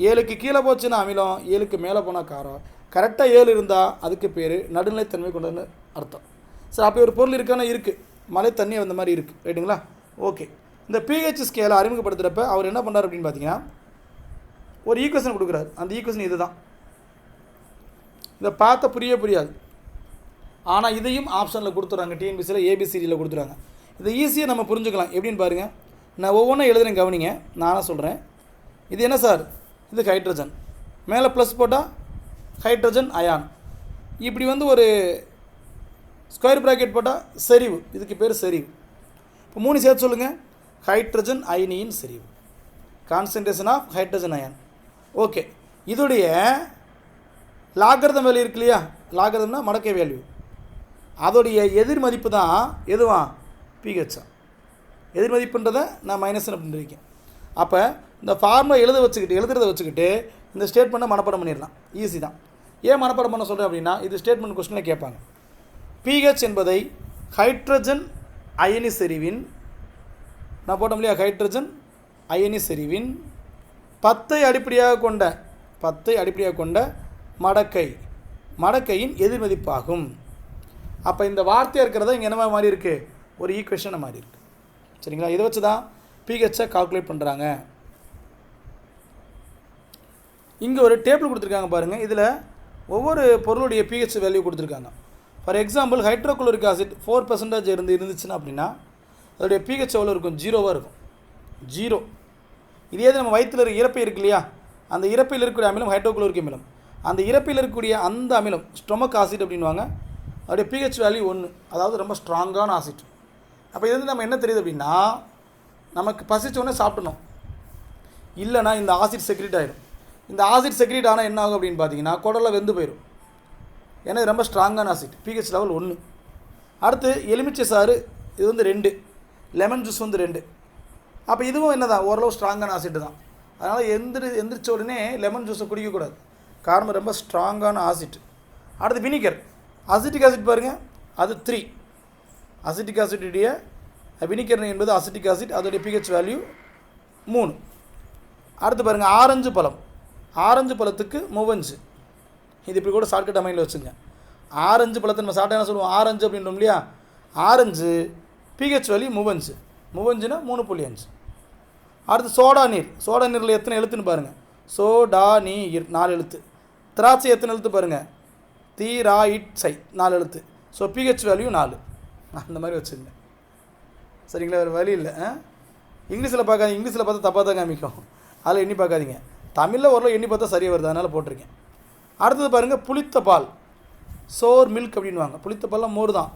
7க்கு கீழே போச்சுன்னா அமிலம், 7க்கு மேலே போனால் காரம். கரெக்டாக 7 இருந்தால் அதுக்கு பேர் நடுநிலைத்தன்மை கொண்டதுன்னு அர்த்தம். சரி, அப்போ ஒரு பொருள் இருக்கானா? இருக்குது. மழை தண்ணி அந்த மாதிரி இருக்குது. ரைட்டுங்களா? ஓகே. இந்த பிஹெச் ஸ்கேலை அறிமுகப்படுத்துகிறப்ப அவர் என்ன பண்ணுறார் அப்படின்னு பார்த்தீங்கன்னா, ஒரு ஈக்குவேஷன் கொடுக்குறாரு. அந்த ஈக்குவேஷன் இது தான். இதை பார்த்த புரியாது. ஆனால் இதையும் ஆப்ஷனில் கொடுத்துட்றாங்க. டிஎன்பிசியில் ஏபிசிடியில் கொடுத்துறாங்க. இதை ஈஸியாக நம்ம புரிஞ்சுக்கலாம். எப்படின்னு பாருங்கள். நான் ஒவ்வொன்றும் எழுதுறேன், கவனிங்க. நானும் சொல்கிறேன். இது என்ன சார்? இது ஹைட்ரஜன். மேலே ப்ளஸ் போட்டால் ஹைட்ரஜன் அயான். இப்படி வந்து ஒரு ஸ்கொயர் ப்ராக்கெட் போட்டால் செறிவு. இதுக்கு பேர் செறிவு. இப்போ 3 சேர்த்து சொல்லுங்கள். ஹைட்ரஜன் அயனியின் செறிவு, concentration of hydrogen ion. Okay. இதோடைய லாகர்தம் வேல்யூ இருக்கு இல்லையா? லாகர்தம்னா மடக்கை வேல்யூ. அதோடைய எதிர் மதிப்பு தான் எதுவா? பிஹெச்சா. எதிர் மதிப்புன்றதை நான் மைனஸ் பண்ணிருக்கேன். அப்போ இந்த ஃபார்முலா எழுதுறதை வச்சுக்கிட்டு இந்த ஸ்டேட்மெண்ட்டை மனப்பாடம் பண்ணிடலாம். ஈஸி தான். ஏன் மனப்பாடம் பண்ண சொல்கிறேன் அப்படின்னா, இது ஸ்டேட்மெண்ட் கொஸ்டினில் கேட்பாங்க. பிஹெச் என்பதை ஹைட்ரஜன் அயனி செறிவின், நான் போட்டோம் இல்லையா, ஹைட்ரஜன் அயனி செறிவின் 10ஐ அடிப்படையாக கொண்ட மடக்கையின் எதிர்மதிப்பாகும். அப்போ இந்த வார்த்தையாக இருக்கிறத இங்கே என்ன மாதிரி இருக்குது? ஒரு ஈக்குவேஷனை மாதிரி இருக்குது. சரிங்களா? இதை வச்சு தான் பிஹெச்சை கால்குலேட் பண்ணுறாங்க. இங்கே ஒரு டேபிள் கொடுத்துருக்காங்க பாருங்கள். இதில் ஒவ்வொரு பொருளுடைய பிஹெச் வேல்யூ கொடுத்துருக்காங்க. ஃபார் எக்ஸாம்பிள், ஹைட்ரோக்ளோரிக் ஆசிட் 4% இருந்துச்சுன்னா அப்படின்னா அதோடைய பிஹெச் எவ்வளோ இருக்கும்? 0வாக இருக்கும். 0. இதே நம்ம வயிற்றில் இருக்க இறப்பை இருக்கு இல்லையா? அந்த இறப்பையில் இருக்கக்கூடிய அமிலம் ஹைட்ரோக்ளோரிக் அமிலம். அந்த இறப்பையில் இருக்கக்கூடிய அந்த அமிலம் ஸ்டொமக் ஆசிட் அப்படின்வாங்க. அதோடைய பிஹெச் வேல்யூ 1. அதாவது ரொம்ப ஸ்ட்ராங்கான ஆசிட். அப்போ இது வந்து நம்ம என்ன தெரியுது அப்படின்னா, நமக்கு பசிச்சோடனே சாப்பிடணும், இல்லைனா இந்த ஆசிட் செக்ரேட் ஆகிடும். இந்த ஆசிட் செக்ரேட் ஆனால் என்ன ஆகும் அப்படின்னு பார்த்தீங்கன்னா, குடலில் வெந்து போயிடும். ஏன்னா இது ரொம்ப ஸ்ட்ராங்கான ஆசிட். PH level 1. அடுத்து எலுமிச்சை சாறு, இது வந்து 2. லெமன் ஜூஸ் வந்து 2. அப்போ இதுவும் என்ன தான்? ஓரளவு ஸ்ட்ராங்கான ஆசிட் தான். அதனால் எந்திரிச்ச உடனே லெமன் ஜூஸை குடிக்கக்கூடாது. காரணம் ரொம்ப ஸ்ட்ராங்கான ஆசிட். அடுத்து வினிகர், அசிட்டிக் ஆசிட் பாருங்கள், அது 3. அசிட்டிக் ஆசிட்டுடைய வினிகர் என்பது அசிட்டிக் ஆசிட். அதோடைய பிஹெச் வேல்யூ 3. அடுத்து பாருங்கள், ஆரஞ்சு பழம். ஆரஞ்சு பழத்துக்கு 35. இது இப்படி கூட ஷார்ட்கட் மைண்டில் வச்சுங்க. ஆரஞ்சு பழத்தை நம்ம சாப்பிட்டா என்ன சொல்லுவோம்? ஆரஞ்சு அப்படின்றோம் இல்லையா? Orange pH value 35. 35னா 3.5. அடுத்து சோடா நீர். சோடா நீரில் எத்தனை எழுத்துன்னு பாருங்கள். சோடா நீர் 4 எழுத்து. திராட்சை எத்தனை எழுத்து பாருங்கள்? தீராயிட்சை 4 எழுத்து. So pH value 4. அந்த மாதிரி வச்சுருங்க. சரிங்களா? வேறு வழி இல்லை. இங்கிலீஷில் பார்க்காதீங்க. இங்கிலீஷில் பார்த்தா தப்பாக தான் காமிக்கும். அதில் எண்ணி பார்க்காதீங்க. தமிழில் ஓரளவு எண்ணி பார்த்தா சரியாக வருது, அதனால் போட்டிருக்கேன். அடுத்தது பாருங்கள், புளித்த பால், சோர் மில்க் அப்படின்வாங்க. புளித்த பால்லாம் மோர் தான்.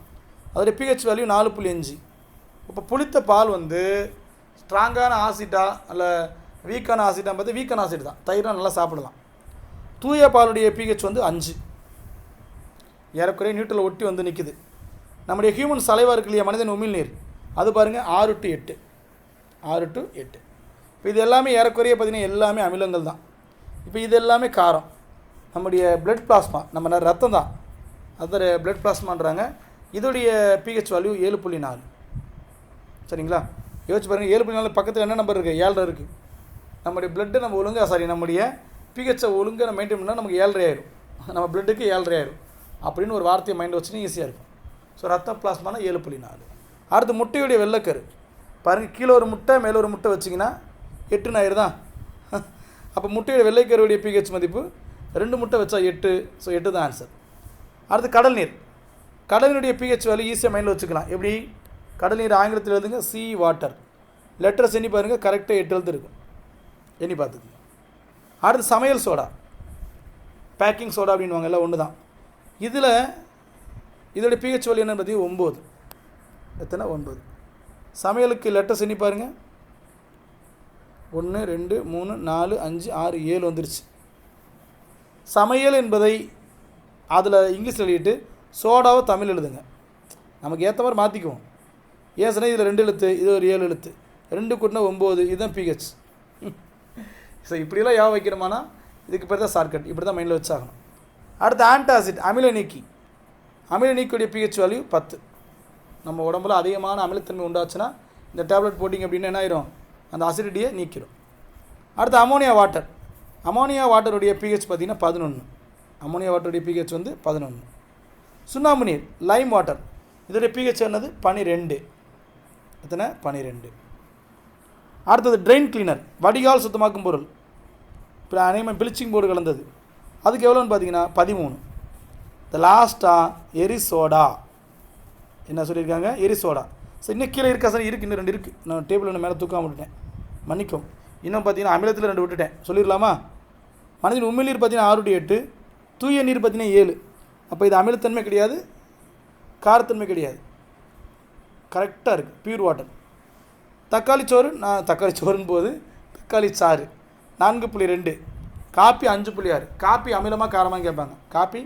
அதோடைய பிஹெச் வேல்யூ 4.5. இப்போ புளித்த பால் வந்து ஸ்ட்ராங்கான ஆசிட்டா இல்லை வீக்கான ஆசிட்டாக பார்த்து வீக்கான ஆசிட் தான். தயிராக நல்லா சாப்பிடலாம். தூய பாலுடைய பிஹெச் வந்து 5. ஏறக்குறைய நியூட்ரல் ஒட்டி வந்து நிற்குது. நம்முடைய ஹியூமன் சலைவாக இருக்கு இல்லையா, மனிதன் உமிழ்நீர், அது பாருங்கள் 6 to 8. 6 to 8. இப்போ இது எல்லாமே ஏறக்குறைய பார்த்திங்கன்னா எல்லாமே அமிலங்கள் தான். இப்போ இது எல்லாமே காரம். நம்முடைய பிளட் பிளாஸ்மா, நம்ம ரத்தம் தான், அது பிளட் பிளாஸ்மான்றாங்க. இதோடைய பிஹெச் வேல்யூ 7.4. சரிங்களா? யோசிச்சு பாருங்கள். 7.4 பக்கத்தில் என்ன நம்பர் இருக்குது? 7 இருக்குது. நம்முடைய பிளட்டு நம்ம ஒழுங்காக நம்முடைய பிஹெச்சை ஒழுங்காக நம்ம மெயின்டைன் பண்ணால் நமக்கு 7.5 ஆயிரும். நம்ம பிளட்டுக்கு 7.5 ஆயிரும் அப்படின்னு ஒரு வார்த்தையை மைண்டில் வச்சுன்னு ஈஸியாக இருக்கும். ஸோ ரத்த பிளாஸ்மானா 7.4. அடுத்து முட்டையுடைய வெள்ளைக்கரு பாருங்கள். கீழே ஒரு முட்டை மேலே ஒரு முட்டை வச்சிங்கன்னா 8 ஆயிடுதான். அப்போ முட்டையுடைய வெள்ளைக்கருடைய பிஹெச் மதிப்பு 2 முட்டை வச்சா 8. ஸோ 8 தான் ஆன்சர். அடுத்து கடல் நீர். கடலினுடைய பிஹெச் வேல்யூ ஈஸியாக மைண்டில் வச்சுக்கலாம். எப்படி? கடல் நீர் ஆங்கிலத்தில் எழுதுங்க சி வாட்டர். லெட்டர்ஸ் எண்ணி பாருங்கள், கரெக்டாக 8 எழுத்து இருக்கும். எண்ணி பார்த்துக்குங்க. அடுத்து சமையல் சோடா, பேக்கிங் சோடா அப்படின்வாங்க, எல்லாம் ஒன்று தான். இதோடைய பிஹெச் வேல்யூ என்னன்னு பார்த்தீங்கன்னா 9. எத்தனை? 9. சமையலுக்கு லெட்டர்ஸ் எண்ணி பாருங்கள். 1 2 3 4 5 6 7 வந்துருச்சு. சமையல் என்பதை அதில் இங்கிலீஷில் எழுதிட்டு சோடாவை தமிழ் எழுதுங்க. நமக்கு ஏற்ற மாதிரி மாற்றிக்குவோம். ஏன் சொன்னால் இதில் 2 எழுத்து, இது ஒரு 7 எழுத்து, 2 கூட்டினா 9. இதுதான் பிஹெச். ஸோ இப்படிலாம் யா வைக்கணுமானா இதுக்கு பேர் தான் ஷார்ட்கட். இப்படி தான் மைண்டில் வச்சாகணும். அடுத்து ஆன்டாசிட், அமில நீக்கி. அமில நீக்கியுடைய பிஹெச் வேல்யூ 10. நம்ம உடம்புல அதிகமான அமிலத்தன்மை உண்டாச்சுன்னா இந்த டேப்லெட் போட்டிங்க அப்படின்னா என்ன ஆயிரும்? அந்த அசிடிட்டியை நீக்கிடும். அடுத்து அமோனியா வாட்டர். அமோனியா வாட்டருடைய பிஹெச் பார்த்திங்கன்னா 11. அமோனியா வாட்டருடைய பிஹெச் வந்து 11. சுண்ணாம்பு நீர் லைம் வாட்டர் இதோடைய பிஹெச் என்னது 12. எத்தனை 12. அடுத்தது ட்ரெயின் கிளீனர் வடிகால் சுத்தமாக்கும் பொருள் இப்போ அநேகமாக ப்ளீச்சிங் போர்டு கலந்தது அதுக்கு எவ்வளோன்னு பார்த்தீங்கன்னா 13. இந்த லாஸ்ட்டாக எரிசோடா என்ன சொல்லியிருக்காங்க எரிசோடா. சரி இன்னும் கீழே இருக்கா சார் இருக்குது இன்னும் 2 இருக்குது நான் டேபிள் ஒன்று மேலே தூக்காம விட்டுட்டேன் மன்னிக்கும். இன்னும் பார்த்தீங்கன்னா அமிலத்தில் 2 விட்டுட்டேன் சொல்லிடலாமா. மனிதன் உமிழ்நீர் பார்த்தீங்கன்னா 6/8 தூய நீர் பார்த்தீங்கன்னா 7. அப்போ இது அமிலத்தன்மை கிடையாது காரத்தன்மை கிடையாது கரெக்டாக இருக்குது பியூர் வாட்டர். தக்காளி சோறு நான் தக்காளி சோறுன்னு போது தக்காளி சாறு 4.2 காப்பி 5.6. காப்பி அமிலமாக காரமாக கேட்பாங்க. காப்பி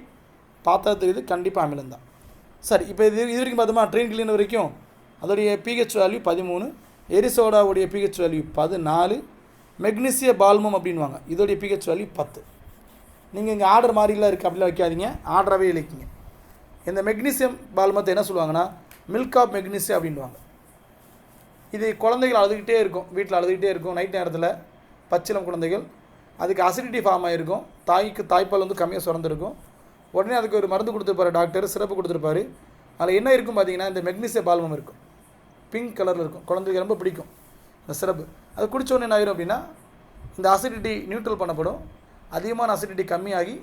பார்த்தா தெரியுது கண்டிப்பாக அமிலம்தான். சரி இப்போ இது வரைக்கும் பார்த்தோமா ட்ரெயின் கிளீனர் வரைக்கும் அதோடைய பிஹெச் வேல்யூ 13. எரிசோடாவுடைய பிஹெச் வேல்யூ 14. மெக்னீசிய பால்மம் அப்படின்வாங்க இதோடைய பிஹெச் வேல்யூ 10. நீங்கள் இங்கே ஆர்டர் மாதிரிலாம் இருக்குது அப்படிலாம் வைக்காதீங்க ஆர்டராகவே இழைக்கிங்க. இந்த மெக்னீசியம் பால்மத்தை என்ன சொல்லுவாங்கன்னா மில்க் ஆஃப் மெக்னீசியா அப்படின்வாங்க. இது குழந்தைகள் அழுதுகிட்டே இருக்கும் வீட்டில் அழுதுகிட்டே இருக்கும் நைட் நேரத்தில் பச்சிலம் குழந்தைகள் அதுக்கு அசிடிட்டி ஃபார்ம் ஆகிருக்கும் தாய்ப்பால் வந்து கம்மியாக சுரந்துருக்கும். உடனே அதுக்கு ஒரு மருந்து கொடுத்துருப்பாரு டாக்டர் சிறப்பு கொடுத்துருப்பாரு. அதில் என்ன இருக்கும் பார்த்தீங்கன்னா இந்த மெக்னீசிய பால்மம் இருக்கும் பிங்க் கலரில் இருக்கும் குழந்தைக்கு ரொம்ப பிடிக்கும் இந்த சிறப்பு. அது குடித்த உடனே என்ன ஆயிரும் அப்படின்னா இந்த அசிடிட்டி நியூட்ரல் பண்ணப்படும். அதிகமான அசிடிட்டி கம்மியாகி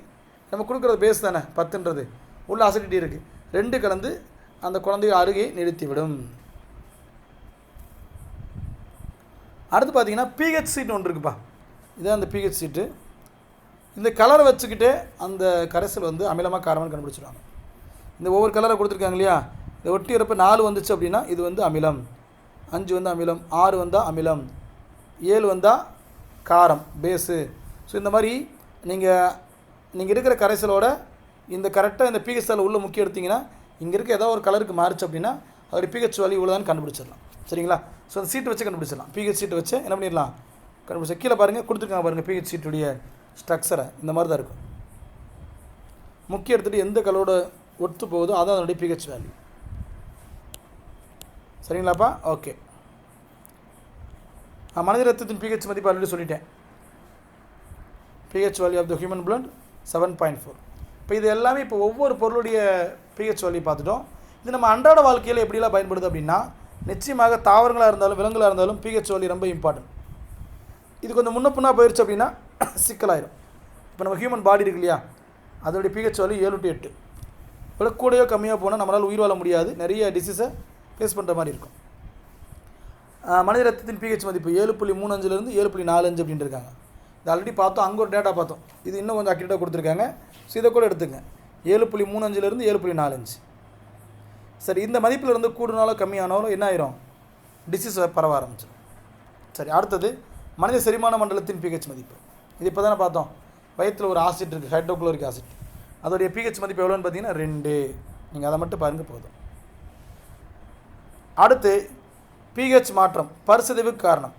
நம்ம கொடுக்குறது பேஸ் தானே 10ன்றது உள்ள அசிடிட்டி இருக்குது 2 கலந்து அந்த குழந்தைய அருகே நிறுத்திவிடும். அடுத்து பார்த்தீங்கன்னா பிஹெச் சீட் ஒன்று இருக்குப்பா இதுதான் அந்த பிஹெச் சீட்டு. இந்த கலரை வச்சுக்கிட்டே அந்த கரைசல் வந்து அமிலமாக காரமாக கண்டுபிடிச்சிடுவாங்க. இந்த ஒவ்வொரு கலரை கொடுத்துருக்காங்க இல்லையா இதை ஒட்டி இருப்ப 4 வந்துச்சு அப்படின்னா இது வந்து அமிலம் 5 வந்து அமிலம் 6 வந்தால் அமிலம் 7 வந்தால் காரம் பேஸு. ஸோ இந்த மாதிரி நீங்கள் இருக்கிற கரைசலோட இந்த கரெக்டாக இந்த பிஹெச் சால் உள்ள முக்கியம் எடுத்திங்கன்னா இங்கே இருக்க ஏதோ ஒரு கலருக்கு மாறிச்சு அப்படின்னா அதோடைய பிஹெச் வேல்யூ இவ்வளோதான் கண்டுபிடிச்சிடலாம் சரிங்களா. ஸோ அந்த சீட்டு வச்சு கண்டுபிடிச்சிடலாம் பிஹெச் சீட்டு வச்சு என்ன பண்ணிடலாம் கண்டுபிடிச்சா. கீழே பாருங்கள் கொடுத்துருக்காங்க பாருங்கள் பிஹெச் சீட்டுடைய ஸ்ட்ரக்சரை இந்த மாதிரி தான் இருக்கும். முக்கிய எடுத்துகிட்டு எந்த கலரோட ஒத்து போகுதோ அதான் அதனுடைய பிஹெச் வேல்யூ சரிங்களாப்பா. ஓகே மனித ரத்தத்தின் பிஹெச் மதிப்பு ஆல்ரெடி சொல்லிட்டேன். PH value of the human blood 7.4. இப்போ இது எல்லாமே இப்போ ஒவ்வொரு பொருளுடைய பிஹெச் வேல்யூ பார்த்துட்டோம். இது நம்ம அன்றாட வாழ்க்கையில் எப்படிலாம் பயன்படுது அப்படின்னா நிச்சயமாக தாவரங்களாக இருந்தாலும் விலங்குகளாக இருந்தாலும் பிஹெச் வேல்யூ ரொம்ப இம்பார்ட்டன்ட். இது கொஞ்சம் முன்ன பின்னா போயிடுச்சு அப்படின்னா சிக்கலாயிரும். இப்போ நம்ம ஹியூமன் பாடி இருக்கு இல்லையா அதோடைய பிஹெச் வேல்யூ 7 to 8 இவ்வளோ கூடயோ கம்மியாக போனால் நம்மளால் உயிர் வாழ முடியாது நிறைய டிசீஸை ஃபேஸ் பண்ணுற மாதிரி இருக்கும். மனித ரத்தத்தின் பிஹெச் மதிப்பு 7.35 7.45 அப்படின்ட்டு இருக்காங்க. இது ஆல்ரெடி பார்த்தோம் அங்கே ஒரு டேட்டா பார்த்தோம் இது இன்னும் கொஞ்சம் அக்யூரேட்டாக கொடுத்துருக்காங்க. ஸோ இதை கூட எடுத்துங்க 7.35 7.45. சரி இந்த மதிப்பில் இருந்து கூடுனாலும் கம்மியானாலும் என்ன ஆயிரும் டிசீஸ் பரவ ஆரம்பிச்சிடும். சரி அடுத்தது மனித செரிமான மண்டலத்தின் பிஹெச் மதிப்பு இது இப்போ தானே பார்த்தோம். வயிற்றில் ஒரு ஆசிட் இருக்குது ஹைட்ரோக்ளோரிக் ஆசிட் அதோடைய பிஹெச் மதிப்பு எவ்வளோன்னு பார்த்தீங்கன்னா 2. நீங்கள் அதை மட்டும் பாருங்கள் போதும். அடுத்து பிஹெச் மாற்றம் பரிசதைவுக்கு காரணம்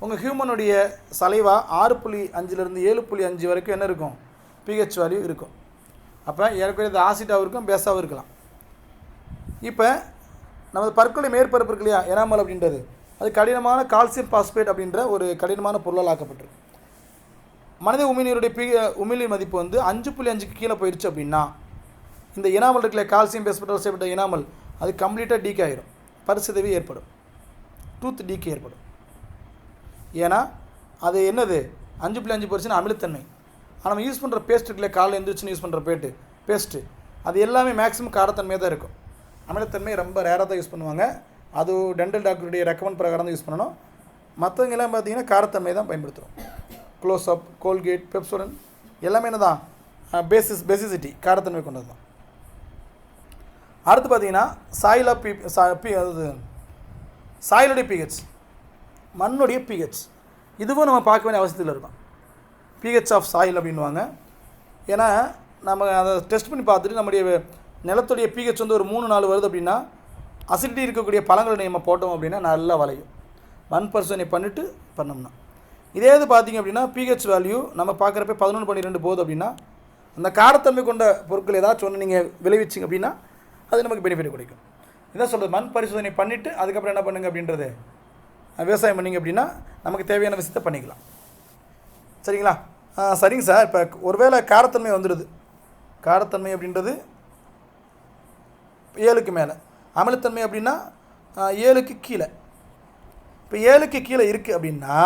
உங்கள் ஹியூமனுடைய சலைவா 6.5 7.5 வரைக்கும் என்ன இருக்கும் பிஹெச் வேல்யூ இருக்கும். அப்போ ஏற்கனவே இது ஆசிட்டாகவும் இருக்கும் பேஸாகவும் இருக்கலாம். இப்போ நமது பற்களுடைய மேற்பரப்பு இருக்கு இல்லையா எனாமல் அப்படின்றது அது கடினமான கால்சியம் பாஸ்பேட் அப்படின்ற ஒரு கடினமான பொருளால் ஆக்கப்பட்டிருக்கு. மனித உமிழ்நீருடைய உமிழ்நீர் மதிப்பு வந்து 5.5க்கு கீழே போயிடுச்சு அப்படின்னா இந்த எனாமல் இருக்குல்ல கால்சியம் பேஸ்பேட்டால் செய்யப்பட்ட எனாமல் அது கம்ப்ளீட்டாக டீக் ஆகிடும் பரிசதைவு ஏற்படும் டூத் டீக் ஏற்படும். ஏன்னா அது என்னது 5.5% அமிலத்தன்மை. ஆனால் நம்ம யூஸ் பண்ணுற பேஸ்ட் இருக்குல்ல காலையில் எழுந்திரிச்சுன்னு யூஸ் பண்ணுற பேஸ்ட்டு அது எல்லாமே மேக்ஸிமம் காரத்தன்மையாக தான் இருக்கும். அமிலத்தன்மை ரொம்ப ரேராக தான் யூஸ் பண்ணுவாங்க. அது டென்டல் டாக்டருடைய ரெக்கமெண்ட் பிரகாரம் தான் யூஸ் பண்ணணும். மற்றவங்க எல்லாம் பார்த்தீங்கன்னா காரத்தன்மை தான் பயன்படுத்துகிறோம். க்ளோஸ்அப் கோல்கேட் பெப்சோடன் எல்லாமே என்ன தான் பேசிசிட்டி காரத்தன்மை கொண்டது தான். அடுத்து பார்த்தீங்கன்னா சாயில் ஆஃப் அதாவது சாயிலுடைய பிஹெச் மண்ணுடைய பிஹெச் இதுவும் நம்ம பார்க்க வேண்டிய அவசியத்தில் இருக்கும். பிஹெச் ஆஃப் சாயில் அப்படின்வாங்க. ஏன்னா நம்ம அதை டெஸ்ட் பண்ணி பார்த்துட்டு நம்முடைய நிலத்துடைய பிஹெச் வந்து ஒரு 3-4 வருது அப்படின்னா அசிடிட்டி இருக்கக்கூடிய பழங்களை நம்ம போட்டோம் அப்படின்னா நல்லா வளையும். மண் பரிசோதனை பண்ணிவிட்டு பண்ணோம்னா இதே இது பார்த்திங்க அப்படின்னா பிஹெச் வேல்யூ நம்ம பார்க்குறப்ப 11.2 போகுது அப்படின்னா அந்த காரத்தன்மை கொண்ட பொருட்கள் ஏதாச்சும் ஒன்று நீங்கள் விளைவிச்சிங்க அப்படின்னா அது நமக்கு பெனிஃபிட் கிடைக்கும். இதான் சொல்கிறது மண் பரிசோதனை பண்ணிவிட்டு அதுக்கப்புறம் என்ன பண்ணுங்க அப்படின்றது விவசாயம் பண்ணிங்க அப்படின்னா நமக்கு தேவையான விஷயத்தை பண்ணிக்கலாம் சரிங்களா. சரிங்க சார். இப்போ ஒருவேளை காரத்தன்மை வந்துடுது, காரத்தன்மை அப்படின்றது 7க்கு மேலே, அமிலத்தன்மை அப்படின்னா 7க்கு கீழே. இப்போ 7க்கு கீழே இருக்குது அப்படின்னா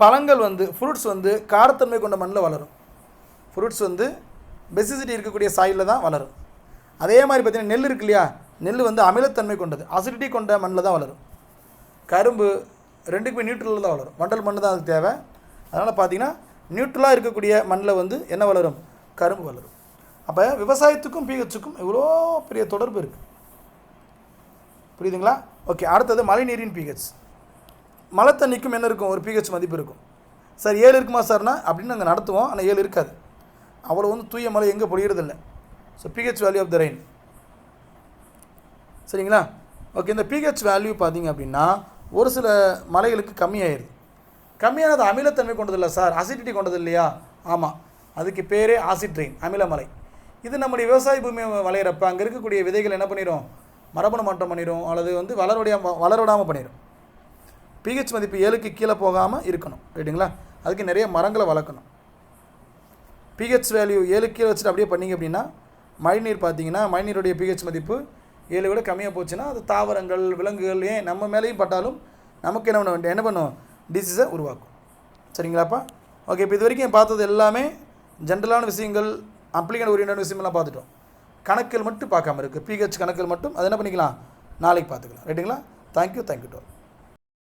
பழங்கள் வந்து ஃப்ரூட்ஸ் வந்து காரத்தன்மை கொண்ட மண்ணில் வளரும். ஃப்ரூட்ஸ் வந்து பெசிசிட்டி இருக்கக்கூடிய சாயிலில் தான் வளரும். அதே மாதிரி பார்த்திங்கன்னா நெல் இருக்கு இல்லையா, நெல் வந்து அமிலத்தன்மை கொண்டது, அசிடிட்டி கொண்ட மண்ணில் தான் வளரும். கரும்பு ரெண்டுக்குமே நியூட்ரலில் தான் வளரும். வண்டல் மண் தான் அதுக்கு தேவை. அதனால் பார்த்திங்கன்னா நியூட்ரலாக இருக்கக்கூடிய மண்ணில் வந்து என்ன வளரும், கரும்பு வளரும். அப்போ விவசாயத்துக்கும் பிஹெச்சுக்கும் இவ்வளோ பெரிய தொடர்பு இருக்குது. புரியுதுங்களா? ஓகே, அடுத்தது மழைநீரின் பிஹெச். மழை தண்ணிக்கும் என்ன இருக்கும், ஒரு பிஹெச் மதிப்பு இருக்கும். சார் 7 இருக்குமா சார்னா அப்படின்னு நாங்கள் நடத்துவோம், ஆனால் 7 இருக்காது. அவ்வளோ வந்து தூய மழை எங்கே பொழியறதில்லை. So pH value of the rain. சரிங்களா? ஓகே, இந்த பிஹெச் வேல்யூ பார்த்திங்க அப்படின்னா ஒரு சில மலைகளுக்கு கம்மியாயிருது. கம்மியானது அமிலத்தன்மை கொண்டது இல்லை சார், அசிடிட்டி கொண்டது இல்லையா? ஆமாம், அதுக்கு பேரே ஆசிட் ரெயின், அமிலமலை. இது நம்முடைய விவசாய பூமி வளையிறப்ப அங்கே இருக்கக்கூடிய விதைகள் என்ன பண்ணிடும், மரபணு மாற்றம் பண்ணிடும், அல்லது வந்து வளரவிடாமல் பண்ணிடும். பிஹெச் மதிப்பு 7க்கு கீழே போகாமல் இருக்கணும். ரைட்டுங்களா? அதுக்கு நிறைய மரங்களை வளர்க்கணும். பிஹெச் வேல்யூ 7க்கு கீழே வச்சுட்டு அப்படியே பண்ணிங்க அப்படின்னா மழைநீர் பார்த்திங்கன்னா மழைநீருடைய பிஹெச் மதிப்பு 7 விட கம்மியாக போச்சுன்னா அது தாவரங்கள், விலங்குகள், ஏன் நம்ம மேலேயும் பட்டாலும் நமக்கு என்ன பண்ணும், டிசீஸை உருவாக்கும். சரிங்களாப்பா? ஓகே, இப்போ இது வரைக்கும் பார்த்தது எல்லாமே ஜென்ரலான விஷயங்கள், அப்ளிகேண்ட் ஓரியன்டான விஷயமெல்லாம் பார்த்துட்டோம். கணக்கில் மட்டும் பார்க்காம இருக்குது, பிஹெச் கணக்கில் மட்டும். அது என்ன பண்ணிக்கலாம், நாளைக்கு பார்த்துக்கலாம். ரைட்டுங்களா? Thank you to all.